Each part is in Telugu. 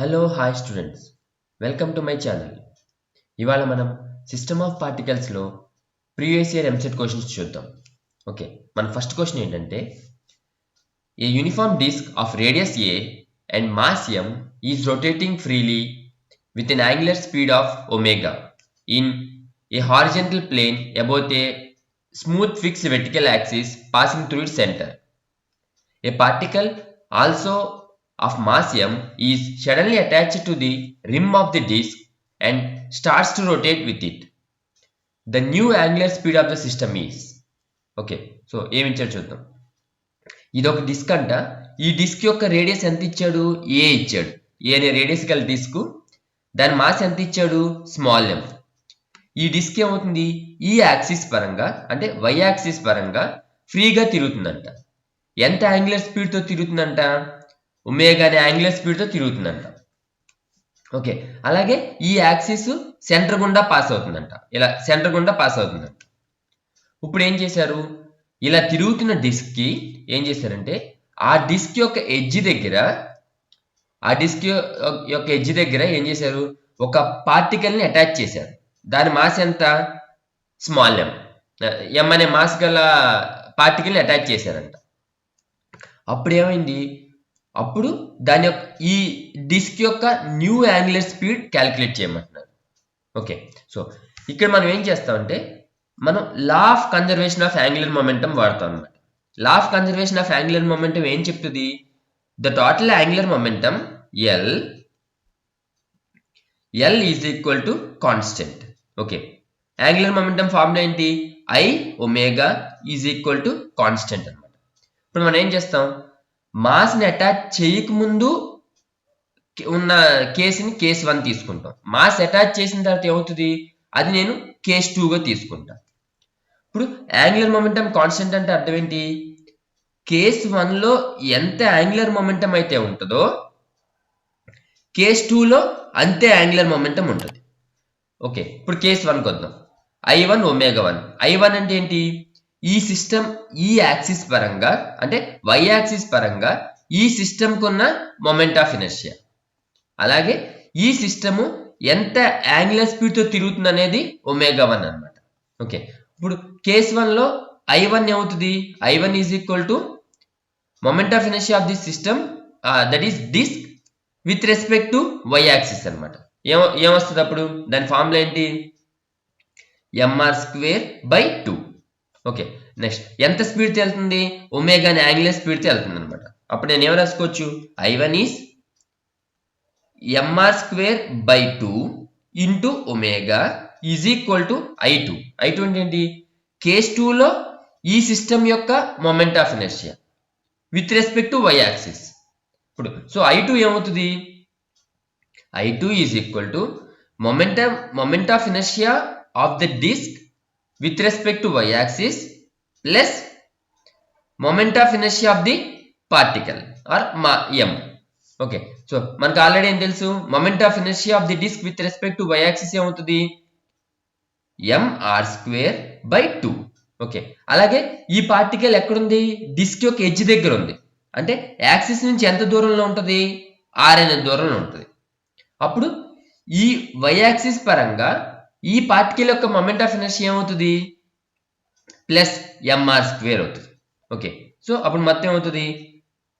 Hello hi students welcome to my channel. ఇవాళ మనం సిస్టమ్ ఆఫ్ పార్టికల్స్లో ప్రీవియస్ ఇయర్ ఎంసెట్ క్వశ్చన్స్ చూద్దాం. ఓకే, మన ఫస్ట్ క్వశ్చన్ ఏంటంటే a uniform disc of radius a and mass m is rotating freely with an angular speed of omega in a horizontal plane about a smooth fixed vertical axis passing through its center. A particle also of mass m is suddenly attached to the rim of the disk and starts to rotate with it. The new angular speed of the system is. Okay, so ఏమి ఇచ్చాడు చూద్దాం. ఇది ఒక డిస్క్ అంట. ఈ డిస్క్ యొక్క రేడియస్ ఎంత ఇచ్చాడు? ఏ ఇచ్చాడు. ఏ అనే రేడియస్ గల డిస్క్, దాని మాస్ ఎంత ఇచ్చాడు? Small m. ఈ డిస్క్ ఏమవుతుంది? ఈ యాక్సిస్ పరంగా అంటే y యాక్సిస్ పరంగా ఫ్రీగా తిరుగుతుందంట. ఎంత యాంగులర్ స్పీడ్తో తిరుగుతుందంట? ఒమేగా అనే యాంగులర్ స్పీడ్తో తిరుగుతుందంట. ఓకే, అలాగే ఈ యాక్సిస్ సెంటర్ గుండా పాస్ అవుతుందంట. ఇలా సెంటర్ గుండా పాస్ అవుతుందంట. ఇప్పుడు ఏం చేశారు? ఇలా తిరుగుతున్న డిస్క్కి ఏం చేశారంటే ఆ డిస్క్ యొక్క ఎడ్జ్ దగ్గర ఏం చేశారు? ఒక పార్టికల్ని అటాచ్ చేశారు. దాని మాస్ ఎంత? స్మాల్ m అనే మాస్ గల పార్టికల్ని అటాచ్ చేశారంట. అప్పుడు ఏమైంది? అప్పుడు దాని యొక్క ఈ డిస్క్ యొక్క న్యూ యాంగులర్ స్పీడ్ క్యాలిక్యులేట్ చేయమంటున్నారు. ఓకే, సో ఇక్కడ మనం ఏం చేస్తామంటే మనం law of conservation of angular momentum వాడతాం అనమాట. Law of conservation of angular momentum ఏం చెప్తుంది? The total angular momentum L is equal to constant. Okay, angular momentum formula ఏంటి? I omega is equal to constant అనమాట. ఇప్పుడు మనం ఏం చేస్తాం? మాస్ని అటాచ్ చేయకముందు ఉన్న కేసుని కేస్ 1 తీసుకుంటాం. మాస్ అటాచ్ చేసిన తర్వాత ఏమవుతుంది? అది నేను కేస్ 2గా తీసుకుంటా. ఇప్పుడు యాంగులర్ మొమెంటం కాన్స్టెంట్ అంటే అర్థం ఏంటి? కేస్ 1లో ఎంత యాంగులర్ మొమెంటం అయితే ఉంటుందో కేస్ 2లో అంతే యాంగులర్ మొమెంటం ఉంటుంది. ఓకే, ఇప్పుడు కేస్ 1కి వద్దాం. I1 omega 1. I1 అంటే ఏంటి? ఈ సిస్టమ్ ఈ యాక్సిస్ పరంగా అంటే y యాక్సిస్ పరంగా ఈ సిస్టమ్కి ఉన్న మొమెంట్ ఆఫ్ ఇనర్షియా. అలాగే ఈ సిస్టము ఎంత యాంగులర్ స్పీడ్తో తిరుగుతుంది అనేది ఒమేగా 1 అనమాట. ఓకే, ఇప్పుడు కేస్ 1లో I1 ఏమవుతుంది? I1 is equal to moment of inertia of this system that is disc with respect to y axis అనమాట. ఏమొస్తుంది అప్పుడు? దాని ఫార్ములా ఏంటి? mr²/2. ఓకే, నెక్స్ట్ ఎంత స్పీడ్తో వెళ్తుంది? ఒమేగా అనే యాంగులర్ స్పీడ్తో వెళ్తుంది అనమాట. అప్పుడు నేను ఏం రాసుకోవచ్చు? I1 is mr²/2 into omega is equal to I2. I2 అంటే ఏంటి? కేస్ 2లో ఈ సిస్టమ్ యొక్క moment of inertia with respect to y axis. ఇప్పుడు సో I2 ఏమవుతుంది? I2 is equal to moment of inertia of the disc with respect to y-axis plus moment of inertia of the particle or m. Okay, so మనకు ఆల్రెడీ ఏం తెలుసు? moment of inertia of the disk with respect to y-axis ఏమవుతుంది? mr²/2. ఓకే, అలాగే ఈ పార్టికల్ ఎక్కడుంది? డిస్క్ యొక్క ఎడ్జ్ దగ్గర ఉంది. అంటే యాక్సిస్ నుంచి ఎంత దూరంలో ఉంటుంది? r అనే దూరంలో ఉంటుంది. అప్పుడు ఈ y-axis పరంగా ఈ పార్టికల్ యొక్క మొమెంట్ ఆఫ్ ఇనర్షియా ఏమవుతుంది? ప్లస్ mr² అవుతుంది. ఓకే, సో అప్పుడు మొత్తం ఏమవుతుంది?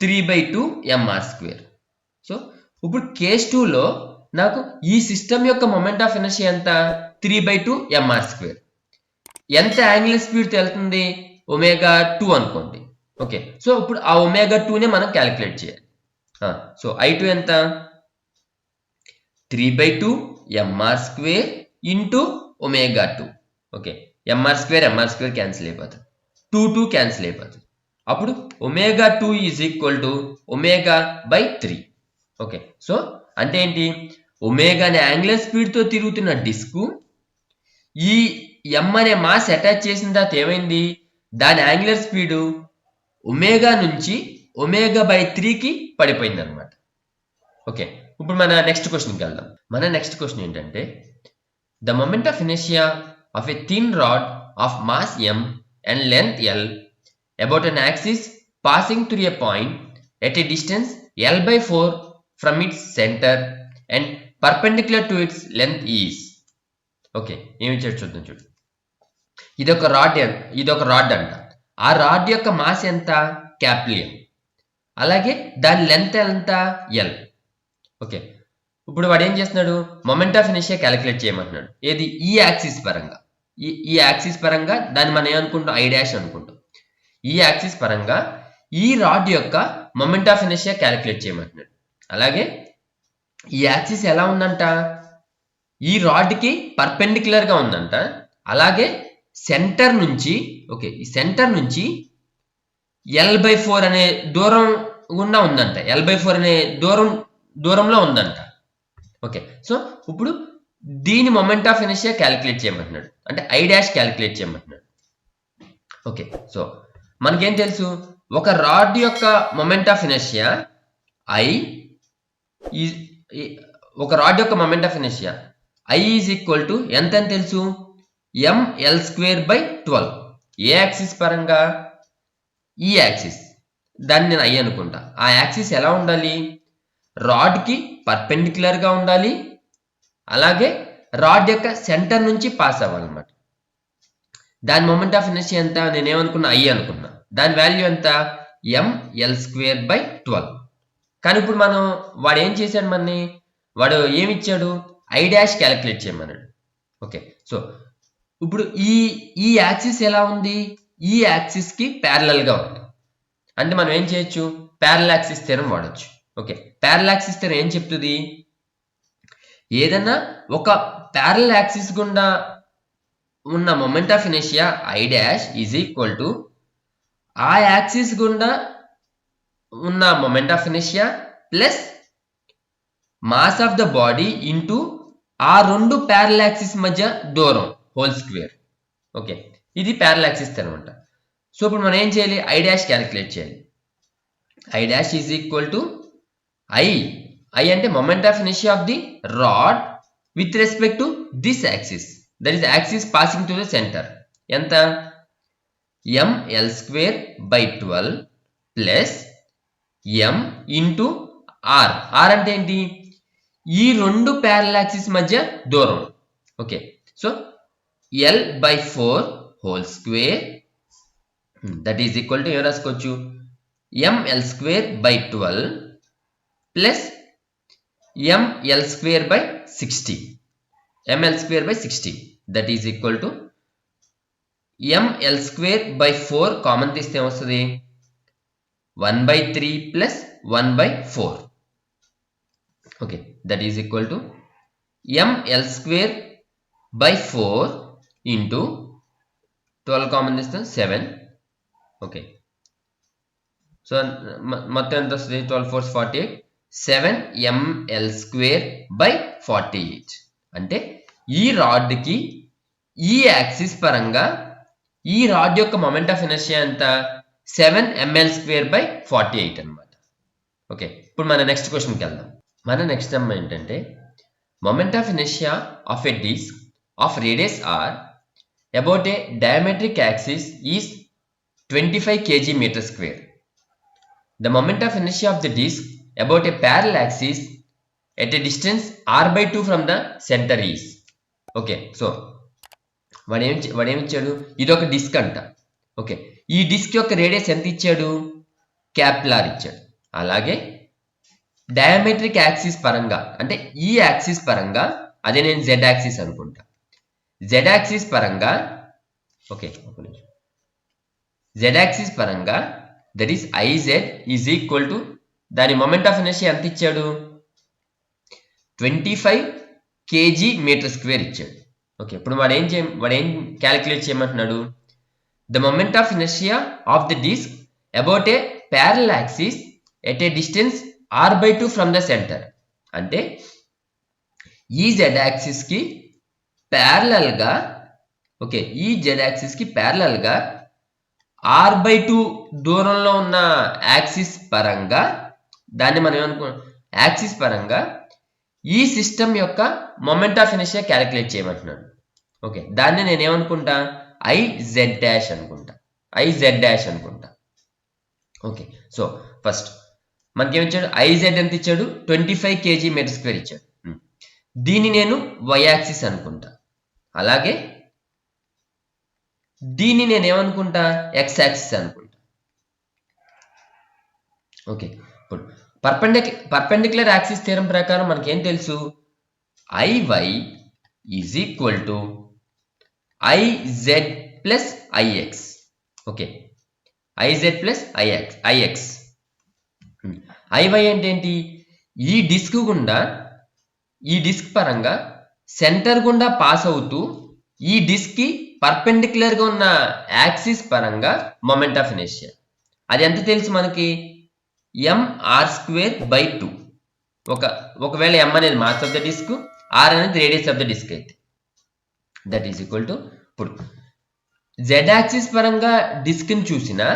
3/2 mr². సో ఇప్పుడు కేస్ 2లో నాకు ఈ సిస్టమ్ యొక్క మొమెంట్ ఆఫ్ ఇనర్షియా ఎంత? 3/2 mr². ఎంత యాంగులర్ స్పీడ్తో వెళ్తుంది? ఒమేగా 2 అనుకోండి. ఓకే, సో ఇప్పుడు ఆ ఒమేగా 2నే మనం క్యాలిక్యులేట్ చేయాలి. సో I2 ఎంత? 3/2 mr² into omega 2. Okay, mr² cancel అయిపోతుంది. 2 క్యాన్సిల్ అయిపోతుంది. అప్పుడు omega 2 is equal to omega. Okay, so అంటే ఏంటి? ఒమేగా అనే యాంగులర్ స్పీడ్తో తిరుగుతున్న డిస్క్ ఈ m అనే మాస్ అటాచ్ చేసిన తర్వాత ఏమైంది? దాని యాంగులర్ స్పీడు ఒమేగా నుంచి ఒమేగా/3కి పడిపోయింది అనమాట. ఓకే, ఇప్పుడు మన నెక్స్ట్ క్వశ్చన్కి వెళ్దాం. మన నెక్స్ట్ క్వశ్చన్ ఏంటంటే the moment of inertia of a thin rod of mass m and length L about an axis passing through a point at a distance L/4 from it's centre and perpendicular to it's length is. Okay, ఏమి ఇచ్చాడు చూద్దాం. చూడు, ఇదొక రాడ్ అంట. ఆ రాడ్ యొక్క మాస్ ఎంత? Capital M. అలాగే దాని లెంత్ ఎంత? L. ఓకే, ఇప్పుడు వాడు ఏం చేస్తున్నాడు? మొమెంట్ ఆఫ్ ఇనర్షియా క్యాలిక్యులేట్ చేయమంటున్నాడు. ఏది? ఈ యాక్సిస్ పరంగా. ఈ యాక్సిస్ పరంగా దాన్ని మనం ఏమనుకుంటాం? I' అనుకుంటాం. ఈ యాక్సిస్ పరంగా ఈ రాడ్ యొక్క మొమెంట్ ఆఫ్ ఇనర్షియా క్యాలిక్యులేట్ చేయమంటున్నాడు. అలాగే ఈ యాక్సిస్ ఎలా ఉందంట? ఈ రాడ్కి పర్పెండిక్యులర్ గా ఉందంట. అలాగే సెంటర్ నుంచి, ఓకే, ఈ సెంటర్ నుంచి L/4 అనే దూరం గుండా ఉందంట. L/4 అనే దూరంలో ఉందంట. ఓకే, సో ఇప్పుడు దీని మొమెంట్ ఆఫ్ ఇనర్షియా క్యాలిక్యులేట్ చేయమంటున్నాడు. అంటే I' క్యాలిక్యులేట్ చేయమంటున్నాడు. ఓకే, సో మనకేం తెలుసు? ఒక రాడ్ యొక్క మొమెంట్ ఆఫ్ ఇనర్షియా ఒక రాడ్ యొక్క moment of inertia I is equal to ఎంత అని తెలుసు? mL²/12. ఏ యాక్సిస్ పరంగా? ఈ యాక్సిస్. దాన్ని నేను I అనుకుంటా. ఆ యాక్సిస్ ఎలా ఉండాలి? రాడ్కి పర్పెండిక్యులర్గా ఉండాలి. అలాగే రాడ్ యొక్క సెంటర్ నుంచి పాస్ అవ్వాలన్నమాట. దాని మొమెంట్ ఆఫ్ ఇనర్షియా ఎంత? నేనేమనుకున్నా? I అనుకున్నా. దాని వాల్యూ ఎంత? mL²/12. కానీ ఇప్పుడు వాడు ఏం చేశాడు? వాడు ఏమి ఇచ్చాడు? I' క్యాలిక్యులేట్ చేయమన్నాడు. ఓకే, సో ఇప్పుడు ఈ యాక్సిస్ ఎలా ఉంది? ఈ యాక్సిస్ కి ప్యారలల్ గా ఉంది. అంటే మనం ఏం చేయొచ్చు? ప్యారలల్ యాక్సిస్ థియరం వాడొచ్చు. ఓకే, ప్యారలల్ యాక్సిస్ థియరం ఏం చెప్తుంది? ఏదన్నా ఒక ప్యారలల్ యాక్సిస్ గుండా ఉన్న moment of inertia I' is equal to ఆ యాక్సిస్ గుండా ఉన్న moment of inertia plus mass of the body into ఆ రెండు ప్యారలల్ యాక్సిస్ మధ్య దూరం హోల్ స్క్వేర్. ఓకే, ఇది ప్యారలల్ యాక్సిస్ థియరం అంట. సో ఇప్పుడు మనం ఏం చేయాలి? I' క్యాలిక్యులేట్ చేయాలి. I' is equal to I అంటే moment of inertia of the rod with respect to this axis, that is axis passing to the centre. ఎంత? mL²/12 plus M into R. R అంటే ఏంటి? ఈ రెండు ప్యారలల్ యాక్సిస్ మధ్య దూరం. Okay, so L/4 whole square that is equal to ఏం రాసుకోవచ్చు? mL²/12 plus mL²/60. mL²/60 that is equal to mL²/4 common తీస్తే ఏమొస్తుంది? 1/3 plus 1/4. Okay, that is equal to mL²/4 into 12 common తీస్తే 7. ఓకే, సో మొత్తం ఎంత వస్తుంది? 12 4 48. 7 mL²/48. అంటే ఈ రాడ్కి ఈ యాక్సిస్ పరంగా ఈ రాడ్ యొక్క మొమెంట్ ఆఫ్ ఇనర్షియా ఎంత? 7 mL²/48 అనమాట. ఓకే, ఇప్పుడు మన నెక్స్ట్ క్వశ్చన్కి వెళ్దాం. మన నెక్స్ట్ నెంబర్ ఏంటంటే moment of inertia of a disc of radius r about a diametric axis is 25 kg/m². The moment of inertia of the disc about a parallel axis at a distance r/2 from the center is. Okay, so వాడేమి ఇచ్చాడు? ఇది ఒక డిస్క్ అంట. ఓకే, ఈ డిస్క్ యొక్క రేడియస్ ఎంత ఇచ్చాడు? R ఇచ్చాడు. అలాగే డయామెట్రిక్ యాక్సిస్ పరంగా, అంటే ఈ యాక్సిస్ పరంగా, అదే నేను Z యాక్సిస్ అనుకుంటా. Z యాక్సిస్ పరంగా, ఓకే, Z యాక్సిస్ పరంగా that is IZ is equal to దాని మొమెంట్ ఆఫ్ ఇనర్షియా ఎంత ఇచ్చాడు? 25 kg/m² ఇచ్చాడు. ఓకే, ఇప్పుడు వాడు ఏం క్యాలిక్యులేట్ చేయమంటున్నాడు? The moment of inertia of the disc about a parallel axis at a distance r/2 from the center. అంటే ఈ Z యాక్సిస్ కి ప్యారలల్ గా, ఓకే, ఈ Z యాక్సిస్ కి ప్యారలల్ గా r/2 దూరంలో ఉన్న యాక్సిస్ పరంగా, దాన్ని మనం ఏమనుకున్నాం? యాక్సిస్ పరంగా ఈ సిస్టమ్ యొక్క మొమెంట్ ఆఫ్ ఇనర్షియా క్యాలిక్యులేట్ చేయమంటున్నాడు. ఓకే, దాన్ని నేను ఏమనుకుంటా? IZ' అనుకుంటా. ఓకే, సో ఫస్ట్ మనకేమిచ్చాడు ఐజెడ్ ఎంత ఇచ్చాడు 25 kg మీటర్ స్క్వేర్ ఇచ్చాడు. దీన్ని నేను y యాక్సిస్ అనుకుంటా, అలాగే దీన్ని నేను ఏమనుకుంటా x యాక్సిస్ అనుకుంటా. ఓకే, ఇప్పుడు పర్పెండిక్యులర్ యాక్సిస్ థియరం ప్రకారం మనకేం తెలుసు, IY is equal to IZ plus IX. Okay, IZ plus IX. IY అంటే ఏంటి, ఈ డిస్క్ గుండా ఈ డిస్క్ పరంగా సెంటర్ గుండా పాస్ అవుతూ ఈ డిస్క్ కి పర్పెండిక్యులర్ గా ఉన్న యాక్సిస్ పరంగా మొమెంట్ ఆఫ్ ఇనర్షియా. అది ఎంత తెలుసు మనకి, mr²/2. ఒకవేళ m అనేది mass of the disc, r అనేది రేడియస్ ఆఫ్ ద డిస్క్ అయితే దట్ ఈస్ ఈక్వల్ టు, ఇప్పుడు z యాక్సిస్ పరంగా డిస్క్ ని చూసినా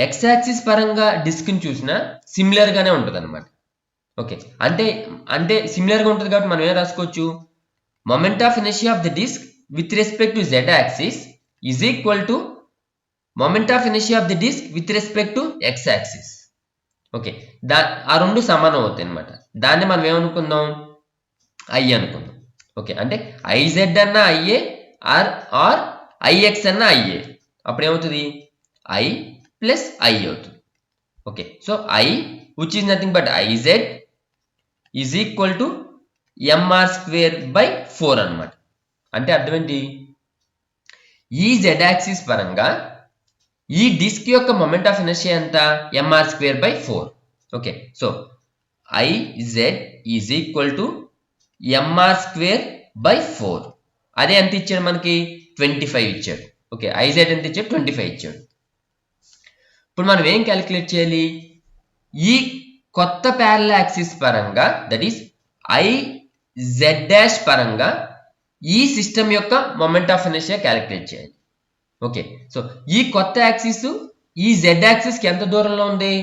x యాక్సిస్ పరంగా డిస్క్ ని చూసినా సిమిలర్ గానే ఉంటుంది అనమాట. ఓకే, అంటే సిమిలర్ గా ఉంటుంది కాబట్టి మనం ఏం రాసుకోవచ్చు, moment of inertia of the disc with respect to z axis is equal to moment of inertia of the disc with respect to x axis. Okay, ఆ రెండు సమానం అవుతాయి అనమాట. దాన్ని మనం ఏమనుకుందాం, I అనుకుందాం. ఓకే, అంటే IZ అన్నా IA ఆర్ IX అన్నా IA, అప్పుడు ఏమవుతుంది I ప్లస్ I అవుతుంది. Okay, so I which is nothing but IZ is equal to mr²/4 అనమాట. అంటే అర్థం ఏంటి, ఈ z యాక్సిస్ పరంగా ఈ డిస్క్ యొక్క మొమెంట్ ఆఫ్ ఇనర్షియా ఎంత, mr²/4. Okay, so IZ is equal to mr²/4. అదే ఎంత ఇచ్చాడు మనకి, 25 ఇచ్చాడు. ఓకే, IZ ఎంత ఇచ్చాడు, 25 ఇచ్చాడు. ఇప్పుడు మనం ఏం క్యాలిక్యులేట్ చేయాలి, ఈ కొత్త ప్యారలల్ యాక్సిస్ పరంగా దట్ ఈస్ IZ' పరంగా ఈ సిస్టమ్ యొక్క మొమెంట్ ఆఫ్ ఇనర్షియా క్యాలిక్యులేట్ చేయాలి. ఓకే, సో ఈ కొత్త యాక్సిస్ ఈ z యాక్సిస్ కి ఎంత దూరంలో ఉంది,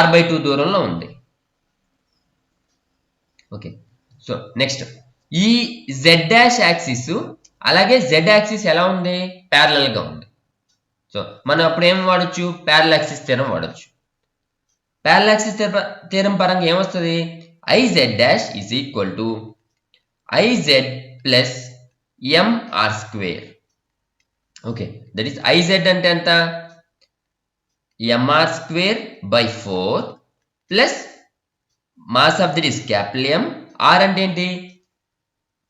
r/2 దూరంలో ఉంది. ఓకే, సో నెక్స్ట్ ఈ z' యాక్సిస్ అలాగే z యాక్సిస్ ఎలా ఉంది, ప్యారలల్ గా ఉంది. సో మనం అప్పుడు ఏం వాడచ్చు, ప్యారలల్ యాక్సిస్ థియరం వాడచ్చు. ప్యారలల్ యాక్సిస్ థియరం పరంగా ఏమొస్తుంది, IZ' is equal to IZ plus mr². Okay, that is IZ అంటే ఎంత, mr²/4 plus mass of the disc capital M, r అంటే ఏంటి,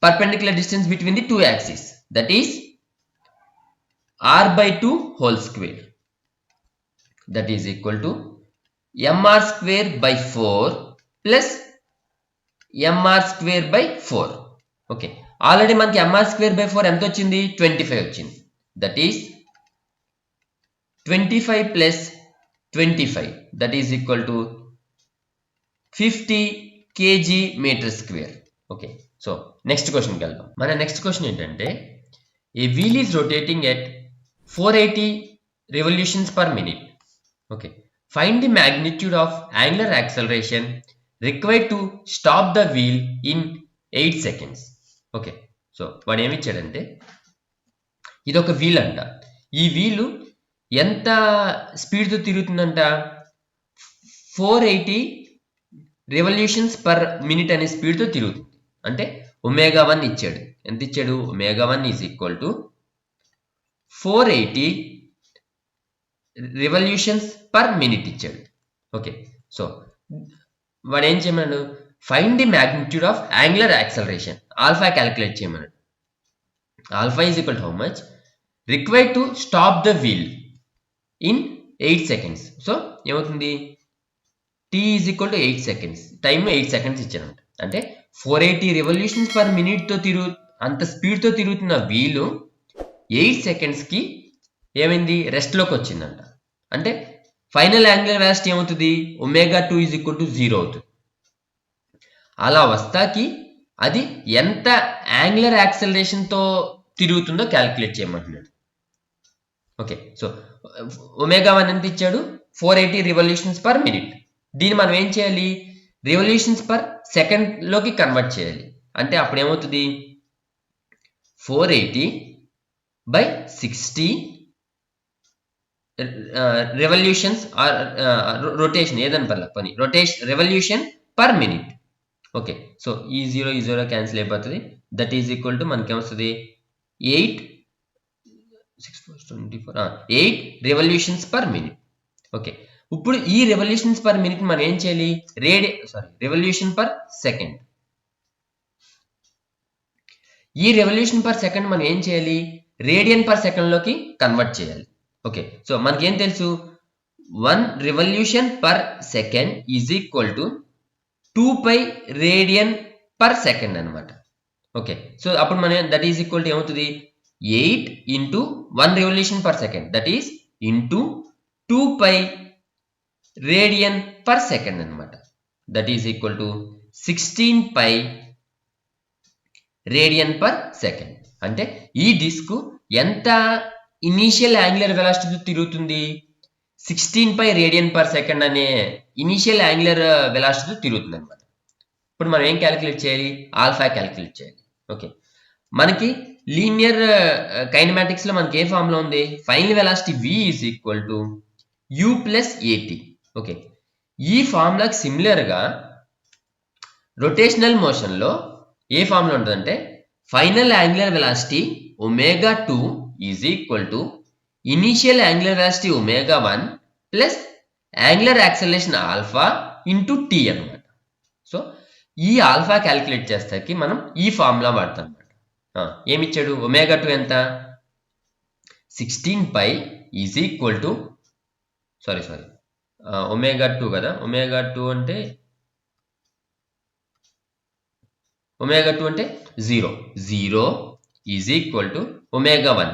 perpendicular distance between the two axis that is r/2 whole square. That is equal to mr²/4 plus mr²/4. Okay, already మనకి mr²/4 ఎంత వచ్చింది, 25 వచ్చింది. That is 25 plus 25 that is equal to 50 kg meter square. Okay, so next క్వశ్చన్కి వెళ్దాం. మన నెక్స్ట్ క్వశ్చన్ ఏంటంటే, a wheel is rotating at 480 revolutions per minute. Okay, find the magnitude of angular acceleration required to stop the wheel in 8 seconds. Okay, so వాడు ఏమి ఇచ్చాడంటే, ఇది ఒక వీల్ అంట. ఈ వీలు ఎంత స్పీడ్తో తిరుగుతుందంట, 480 రెవల్యూషన్స్ పర్ మినిట్ అనే స్పీడ్తో తిరుగుతుంది. అంటే ω1 ఇచ్చాడు. ఎంత ఇచ్చాడు, ω1 is equal to 480 revolutions per minute ఇచ్చాడు. ఓకే, సో వాడు ఏం చేయమన్నాడు, find the magnitude of angular acceleration, alpha calculate చేయమన్నాడు. Alpha is equal to how much, required to stop the wheel in 8 seconds. So ఏమవుతుంది, t is equal to 8 seconds, time 8 seconds ఇచ్చానంట. అంటే 480 రెవల్యూషన్స్ పర్ మినిట్తో అంత స్పీడ్తో తిరుగుతున్న వీలు 8 seconds కి ఏమైంది, రెస్ట్లోకి వచ్చిందంట. అంటే ఫైనల్ యాంగులర్ వెలాసిటీ ఏమవుతుంది, ω2 ఈజ్ ఈక్వల్ టు 0 అవుతుంది. అలా వస్తాకి అది ఎంత యాంగులర్ యాక్సలరేషన్తో తిరుగుతుందో క్యాలిక్యులేట్ చేయమంటున్నాడు. ఓకే, సో ω1 ఎంత ఇచ్చాడు, 480 రెవల్యూషన్స్ పర్ మినిట్. దీన్ని మనం ఏం చేయాలి, రెవల్యూషన్స్ పర్ సెకండ్లోకి కన్వర్ట్ చేయాలి. అంటే అప్పుడు ఏమవుతుంది, 480/60 రెవల్యూషన్స్ ఆర్ రొటేషన్ ఏదని పని revolution per minute. Okay, so ఈ జీరో క్యాన్సిల్ అయిపోతుంది. దట్ ఈజ్ ఈక్వల్ టు మనకి ఏమొస్తుంది 8 రెవల్యూషన్స్ పర్ మినిట్. ఓకే, ఇప్పుడు ఈ రెవల్యూషన్స్ పర్ మినిట్ మనం ఏం చేయాలి, రెవల్యూషన్ పర్ సెకండ్. ఈ రెవల్యూషన్ పర్ సెకండ్ మనం ఏం చేయాలి, రేడియన్ పర్ సెకండ్ లోకి కన్వర్ట్ చేయాలి. ఓకే, సో మనకేం తెలుసు, 1 revolution per second is equal to 2π radian per second అనమాట. ఓకే, సో అప్పుడు మనం దట్ ఈజ్ ఈక్వల్ టు ఏమవుతుంది, 8 into 1 revolution per second that is into 2π radian per second అనమాట. That is equal to 16π radian per second. అంటే ఈ డిస్క్ ఎంత ఇనీషియల్ యాంగులర్ వెలాసిటీతో తిరుగుతుంది, 16π రేడియన్ పర్ సెకండ్ అనే ఇనీషియల్ యాంగులర్ వెలాసిటీతో తిరుగుతుంది అనమాట. ఇప్పుడు మనం ఏం క్యాలిక్యులేట్ చేయాలి, ఆల్ఫా క్యాలిక్యులేట్ చేయాలి. ఓకే, మనకి లీనియర్ కైనమాటిక్స్ లో మనకి ఏ ఫార్ములా ఉంది, final velocity v is equal to u plus at. Okay, ఈ ఫార్ములాకి సిమిలర్ గా రొటేషనల్ మోషన్ లో ఏ ఫార్ములా ఉంటుందంటే final angular velocity ω2 is equal to initial angular velocity ω1 plus angular acceleration alpha into t అనమాట. సో ఈ ఆల్ఫా క్యాలిక్యులేట్ చేస్తాకి మనం ఈ ఫార్ములా వాడతాం అనమాట. ఏమిచ్చాడు, ω2 ఎంత, 16π ఈజ్ ఈక్వల్ టు ω2 కదా, ω2 అంటే 0 is equal to ω1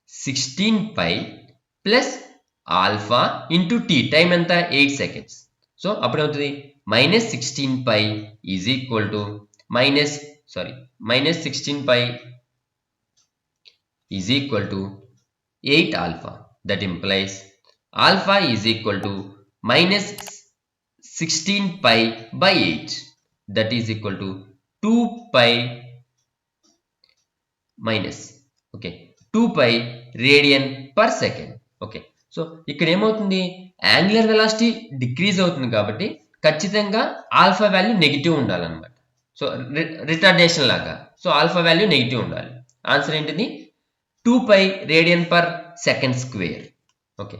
16π plus alpha into t, time ఎంత 8 సెకండ్స్. సో అప్పుడు అవుతుంది -16π is equal to -16π is equal to 8 alpha. That implies alpha is equal to -16π by 8. That is equal to 2π radian per second. Okay, so ఇక్కడ ఏమవుతుంది, యాంగులర్ వెలాసిటీ డిక్రీజ్ అవుతుంది కాబట్టి ఖచ్చితంగా ఆల్ఫా వాల్యూ నెగిటివ్ ఉండాలన్నమాట. సో రిటార్డేషన్ లాగా, సో ఆల్ఫా వాల్యూ నెగిటివ్ ఉండాలి. ఆన్సర్ ఏంటిది, 2π radian per second square. Okay,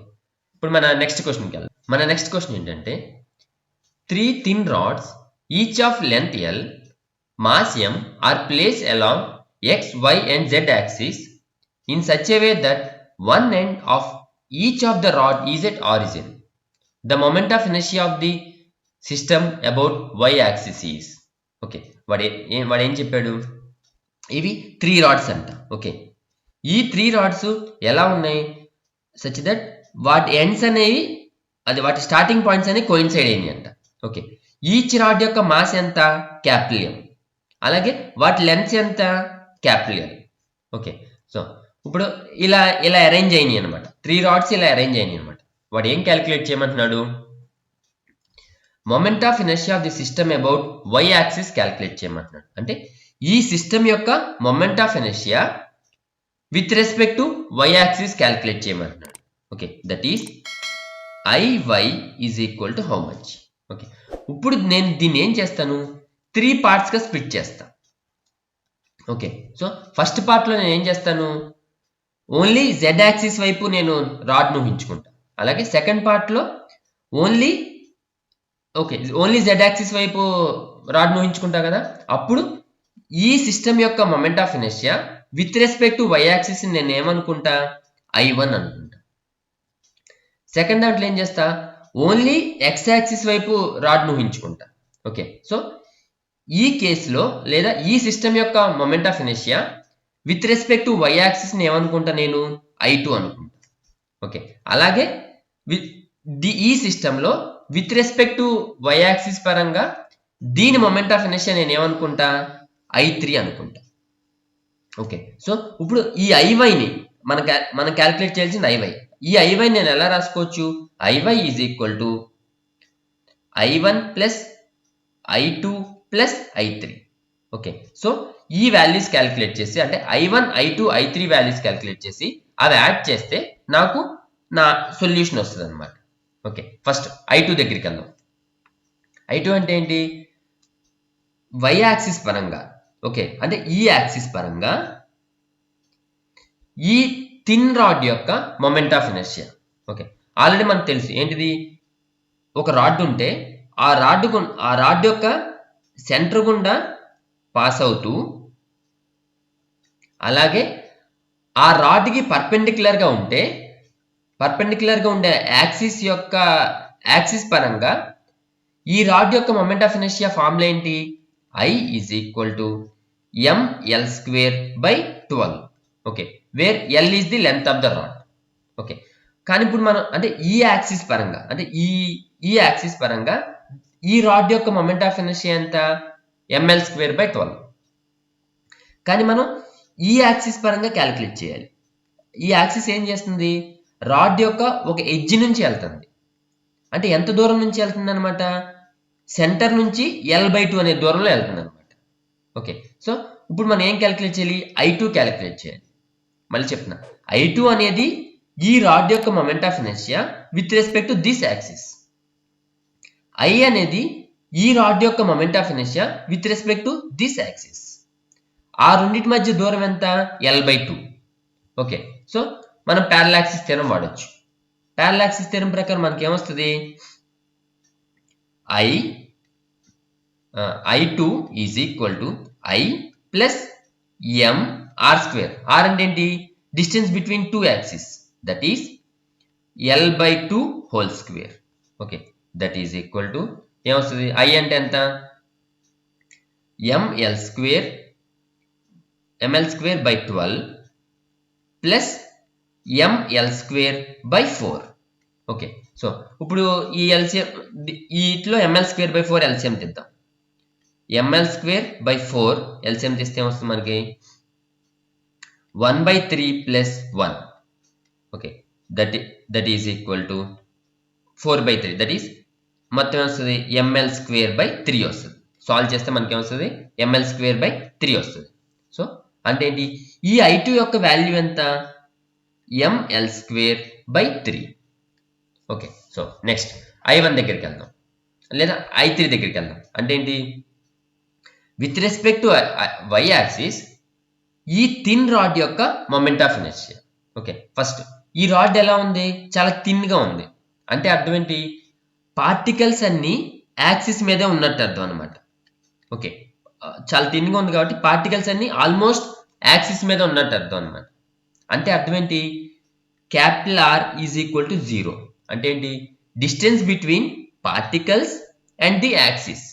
ఇప్పుడు మన నెక్స్ట్ క్వశ్చన్కి వెళ్దాం. మన నెక్స్ట్ క్వశ్చన్ ఏంటంటే 3 thin rods each of length L, mass M are placed along X, Y and Z axis in such a way that one end of each of the rod is at origin. The moment of inertia of the system about Y axis is. Okay, వాడు ఏం చెప్పాడు, ఇవి 3 రాడ్స్ అంట. ఓకే, ఈ 3 రాడ్స్ ఎలా ఉన్నాయి, సచ్ దట్ వాటి ఎండ్స్ అనేవి వాటి స్టార్టింగ్ పాయింట్స్ అనేవి కోయిన్సైడ్ అయినాయి అంట. ఓకే, ఈచ్ రాడ్ యొక్క మాస్ ఎంత, క్యాపిటల్ M, అలాగే వాటి లెంత్ ఎంత, క్యాపిటల్ L. ఓకే, సో ఇప్పుడు ఇలా అరేంజ్ అయినాయి అనమాట, 3 రాడ్స్ ఇలా అరేంజ్ అయినాయి అనమాట. వాడు ఏం క్యాలిక్యులేట్ చేయమంటున్నాడు, moment of inertia of the system about y axis calculate చేయమంటున్నాడు. అంటే ఈ సిస్టమ్ యొక్క moment of inertia with respect to y axis calculate చేయమంటున్నాడు. Okay, that is Iy is equal to how much. Okay, ఇప్పుడు నేను దీన్ని ఏం చేస్తాను, 3 పార్ట్స్గా స్ప్లిట్ చేస్తాను. ఓకే, సో ఫస్ట్ పార్ట్లో నేను ఏం చేస్తాను, ఓన్లీ z యాక్సిస్ వైపు నేను రాడ్ను ఊహించుకుంటాను. అలాగే సెకండ్ పార్ట్లో ఓన్లీ z యాక్సిస్ వైపు రాడ్ను ఊహించుకుంటా కదా, అప్పుడు ఈ సిస్టమ్ యొక్క moment of inertia with respect to y axis నేను ఏమనుకుంటా, I1 అనుకుంటా. సెకండ్ దాంట్లో ఏం చేస్తా, ఓన్లీ x యాక్సిస్ వైపు రాడ్ను ఊహించుకుంటా. ఓకే, సో ఈ కేసులో లేదా ఈ సిస్టమ్ యొక్క moment of inertia with respect to y axis ని ఏమనుకుంటా, నేను I2 అనుకుంటా. ఓకే, అలాగే ఈ సిస్టంలో with respect to y axis పరంగా దీని మొమెంట్ ఆఫ్ ఇనర్షియా నేను ఏమనుకుంటా, I3 అనుకుంటా. ఓకే, సో ఇప్పుడు ఈ Iy ని మనం క్యాలిక్యులేట్ చేయాల్సింది Iy. ఈ Iy నేను ఎలా రాసుకోవచ్చు, Iy is equal to I1 plus I2 plus I3. Okay, so ఈ వాల్యూస్ క్యాలిక్యులేట్ చేసి, అంటే I1, I2, I3 values calculate చేసి అవి యాడ్ చేస్తే నాకు నా సొల్యూషన్ వస్తుంది అనమాట. ఓకే, ఫస్ట్ I2 దగ్గరికి వెళ్దాం. I2 అంటే ఏంటి? y యాక్సిస్ పరంగా, ఓకే, అంటే ఈ యాక్సిస్ పరంగా ఈ థిన్ రాడ్ యొక్క moment of inertia. Okay, already మనకు తెలుసు ఏంటిది, ఒక రాడ్ ఉంటే ఆ రాడ్ యొక్క సెంటర్ గుండా పాస్ అవుతూ, అలాగే ఆ రాడ్కి పర్పెండిక్యులర్గా ఉంటే పర్పెండిక్యులర్గా ఉండే యాక్సిస్ పరంగా ఈ రాడ్ యొక్క మొమెంట్ ఆఫ్ ఇనర్షియా ఫార్ములా ఏంటి? I is equal to ml square by 12. Okay, where L is the length of the rod. ఓకే, కానీ ఇప్పుడు మనం అంటే ఈ యాక్సిస్ పరంగా, అంటే ఈ యాక్సిస్ పరంగా ఈ రాడ్ యొక్క మొమెంట్ ఆఫ్ ఇనర్షియా ఎంత? ml square by 12. కానీ మనం ఈ యాక్సిస్ పరంగా క్యాలిక్యులేట్ చేయాలి. ఈ యాక్సిస్ ఏం చేస్తుంది? రాడ్ యొక్క ఒక ఎడ్జ్ నుంచి వెళ్తుంది. అంటే ఎంత దూరం నుంచి వెళ్తుంది అనమాట? సెంటర్ నుంచి L/2 అనే దూరంలో వెళ్తుంది అనమాట. ఓకే, సో ఇప్పుడు మనం ఏం క్యాలిక్యులేట్ చేయాలి? I2 క్యాలిక్యులేట్ చేయాలి. మళ్ళీ చెప్తున్నా, I2 అనేది ఈ రాడ్ యొక్క moment of inertia with respect to this axis. I అనేది ఈ రాడ్ యొక్క moment of inertia with respect to this axis. ఆ రెండింటి మధ్య దూరం ఎంత? L/2. ఓకే, సో మనం ప్యారలల్ యాక్సిస్ థియరం వాడొచ్చు. ప్యారలల్ యాక్సిస్ థియరం ప్రకారం మనకి ఏమొస్తుంది? I2 is equal to I plus m r square. R అంటే ఏంటి? Distance between two axis, that is L/2 whole square. Okay, that is equal to ఏమొస్తుంది? I అంటే ఎంత? ml square by 12 plus ml square by 4. Okay, so ఇప్పుడు ఈ ఎల్సిఎం, ఈట్లో ml square by 4 ఎల్సిఎం తీద్దాం. ml square by 4 ఎల్సిఎం తీస్తే ఏమొస్తుంది మనకి? 1/3 plus 1. Okay, that is equal to 4/3. That is మొత్తం వస్తుంది ml square by 3 వస్తుంది. సాల్వ్ చేస్తే మనకి ఏమొస్తుంది? ml square by 3 వస్తుంది. సో అంటే ఏంటి? ఈ I2 యొక్క వాల్యూ ఎంత? ml square by 3. Okay, so next I1 దగ్గరికి వెళ్దాం, లేదా I3 దగ్గరికి వెళ్దాం. అంటే ఏంటి? With respect to y axis ఈ థిన్ రాడ్ యొక్క moment of inertia. Okay, first ఈ రాడ్ ఎలా ఉంది? చాలా థిన్గా ఉంది. అంటే అర్థం ఏంటి? పార్టికల్స్ అన్ని యాక్సిస్ మీదే ఉన్నట్టు అర్థం అనమాట. ఓకే, చాలా థిన్గా ఉంది కాబట్టి పార్టికల్స్ అన్ని ఆల్మోస్ట్ యాక్సిస్ మీద ఉన్నట్టు అర్థం అనమాట. అంటే అర్థం ఏంటి? R is equal to 0. అంటే ఏంటి? Distance between particles and the axis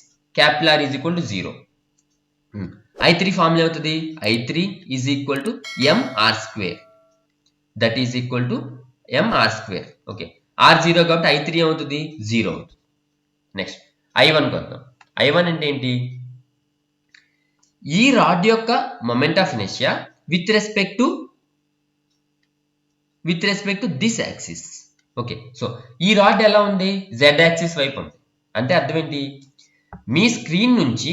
R is equal to 0. I3 formula అవుతుంది I3 is equal to mr square. That is equal to mr square. Okay, R 0 కాబట్టి I3 ఏమవుతుంది? 0 అవుతుంది. Next I1 కొద్దాం. I1 అంటే ఏంటి? ఈ రాడ్ యొక్క moment of inertia with respect to this axis. Okay, so ఈ రాడ్ ఎలా ఉంది? Z యాక్సిస్ వైపు ఉంది. అంటే అర్థం ఏంటి? మీ స్క్రీన్ నుంచి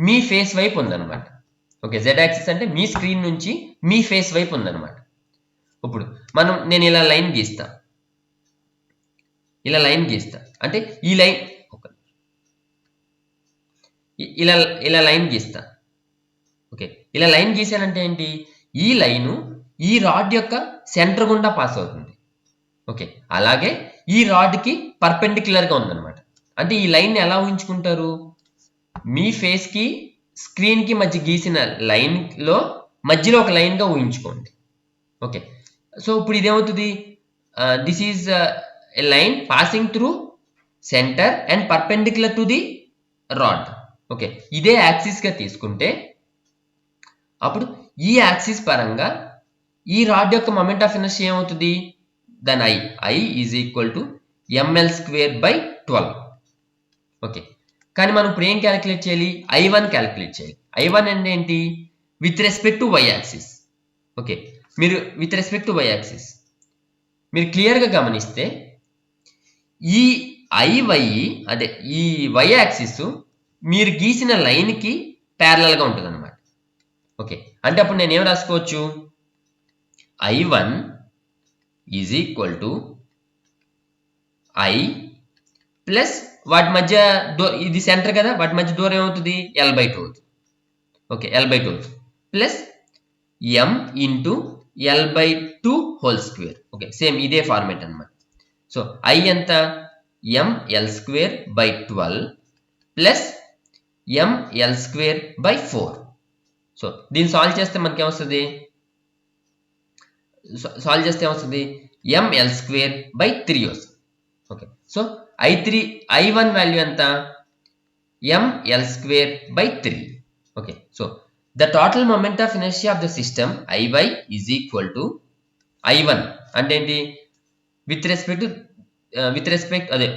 మీ ఫేస్ వైపు ఉందన్నమాట. ఓకే, Z యాక్సిస్ అంటే మీ స్క్రీన్ నుంచి మీ ఫేస్ వైపు ఉందన్నమాట. ఇప్పుడు నేను ఇలా లైన్ గీస్తా, అంటే ఈ లైన్ ఇలా లైన్ గీస్తా. ఓకే, ఇలా లైన్ గీసానంటే ఏంటి? ఈ లైను ఈ రాడ్ యొక్క సెంటర్ గుండా పాస్ అవుతుంది. ఓకే, అలాగే ఈ రాడ్కి పర్పెండిక్యులర్గా ఉందన్నమాట. అంటే ఈ లైన్ ఎలా ఊహించుకుంటారు? మీ ఫేస్కి స్క్రీన్కి మధ్య గీసిన లైన్లో మధ్యలో ఒక లైన్గా ఊహించుకోండి. ఓకే, సో ఇప్పుడు ఇదేమవుతుంది? This is a line passing through centre and perpendicular to the rod. Okay, ఇదే యాక్సిస్గా తీసుకుంటే అప్పుడు ఈ యాక్సిస్ పరంగా ఈ రాడ్ యొక్క మొమెంట్ ఆఫ్ ఇనర్షియా ఏమవుతుంది? దాని I is equal to ml square by 12. Okay, కానీ మనం ఇప్పుడు ఏం క్యాలిక్యులేట్ చేయాలి? I1 క్యాలిక్యులేట్ చేయాలి. I1 అంటే ఏంటి? With respect to y axis. Okay, మీరు with respect to y axis మీరు క్లియర్గా గమనిస్తే ఈ IY అదే ఈ y యాక్సిస్ మీరు గీసిన లైన్కి ప్యారలల్గా ఉంటుంది అనమాట. ఓకే, అంటే అప్పుడు నేను ఏం రాసుకోవచ్చు? I1 is equal to I plus వాటి మధ్య ఇది సెంటర్ కదా, వాటి మధ్య దూరం ఏమవుతుంది, L/2 అవుతుంది. ఓకే, L/2 అవుతుంది plus m into L/2 whole square. Okay, same ఇదే ఫార్మేట్ అనమాట. సో I ఎంత, mL²/12 ప్లస్ mL²/4. సో దీన్ని సాల్వ్ చేస్తే మనకి ఏమొస్తుంది, mL²/3 వస్తుంది. ఓకే, సో I1 వాల్యూ ఎంత, mL²/3. Okay, so the total moment of inertia of the system Iy is equal to I1 అంటే ఏంటి, విత్ రెస్పెక్ట్ అదే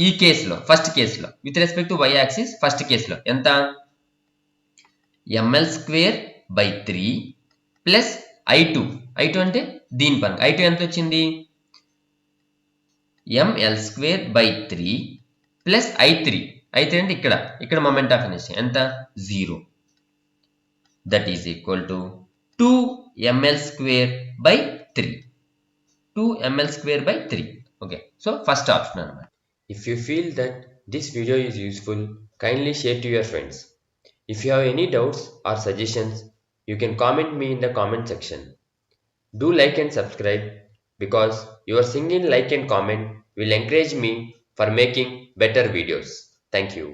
ఈ కేసులో ఫస్ట్ కేసులో with respect to y axis first కేసులో ఎంత, mL²/3 ప్లస్ I2 అంటే దీని పరంగా I2 ఎంత వచ్చింది, mL²/3 ప్లస్ I3 అంటే ఇక్కడ మొమెంట్ ఆఫ్ ఇనర్షియా ఎంత, 0. That is equal to 2mL²/3. 2mL²/3. Okay, so first option అన్నమాట. If you feel that this video is useful, kindly share to your friends. If you have any doubts or suggestions, you can comment me in the comment section. Do like and subscribe because your single like and comment will encourage me for making better videos. Thank you.